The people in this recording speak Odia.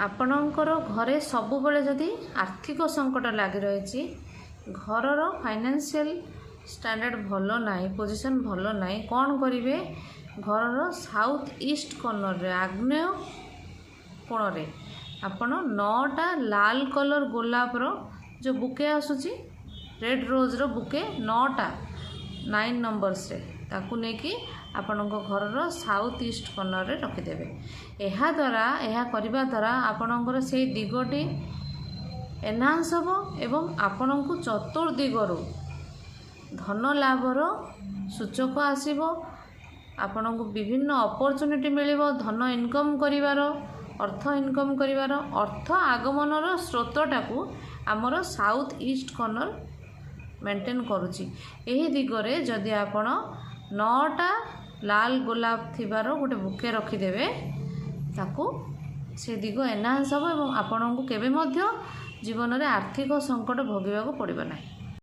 ଆପଣଙ୍କର ଘରେ ସବୁବେଳେ ଯଦି ଆର୍ଥିକ ସଙ୍କଟ ଲାଗି ରହିଛି, ଘରର ଫାଇନାନ୍ସିଆଲ ଷ୍ଟାଣ୍ଡାର୍ଡ଼ ଭଲ ନାହିଁ, ପୋଜିସନ୍ ଭଲ ନାହିଁ, କ'ଣ କରିବେ? ଘରର ସାଉଥ୍ ଇଷ୍ଟ କର୍ଣ୍ଣରରେ, ଆଗ୍ନେୟ କୋଣରେ ଆପଣ 9ଟା ଲାଲ କଲର୍ ଗୋଲାପର ଯେଉଁ ବୁକେ ଆସୁଛି, ରେଡ୍ ରୋଜ୍ର ବୁକେ 9ଟା 9 ନମ୍ବର୍ସରେ, ତାକୁ ନେଇକି ଆପଣଙ୍କ ଘରର ସାଉଥ୍ ଇଷ୍ଟ କର୍ଣ୍ଣରରେ ରଖିଦେବେ। ଏହା କରିବା ଦ୍ୱାରା ଆପଣଙ୍କର ସେଇ ଦିଗଟି ଏନହାନ୍ସ ହେବ ଏବଂ ଆପଣଙ୍କୁ ଚତୁର୍ଦିଗରୁ ଧନ ଲାଭର ସୂଚକ ଆସିବ। ଆପଣଙ୍କୁ ବିଭିନ୍ନ ଅପରଚୁନିଟି ମିଳିବ, ଧନ ଇନକମ୍ କରିବାର, ଅର୍ଥ ଇନକମ୍ କରିବାର। ଅର୍ଥ ଆଗମନର ସ୍ରୋତଟାକୁ ଆମର ସାଉଥ୍ ଇଷ୍ଟ କର୍ଣ୍ଣର ମେଣ୍ଟେନ୍ କରୁଛି। ଏହି ଦିଗରେ ଯଦି ଆପଣ 9ଟା ଲାଲ ଗୋଲାପ ଥିବାର ଗୋଟେ ବୁକେ ରଖିଦେବେ, ତାକୁ ସେ ଦିଗ ଏନହାନ୍ସ ହେବ ଏବଂ ଆପଣଙ୍କୁ କେବେ ମଧ୍ୟ ଜୀବନରେ ଆର୍ଥିକ ସଙ୍କଟ ଭୋଗିବାକୁ ପଡ଼ିବ ନାହିଁ।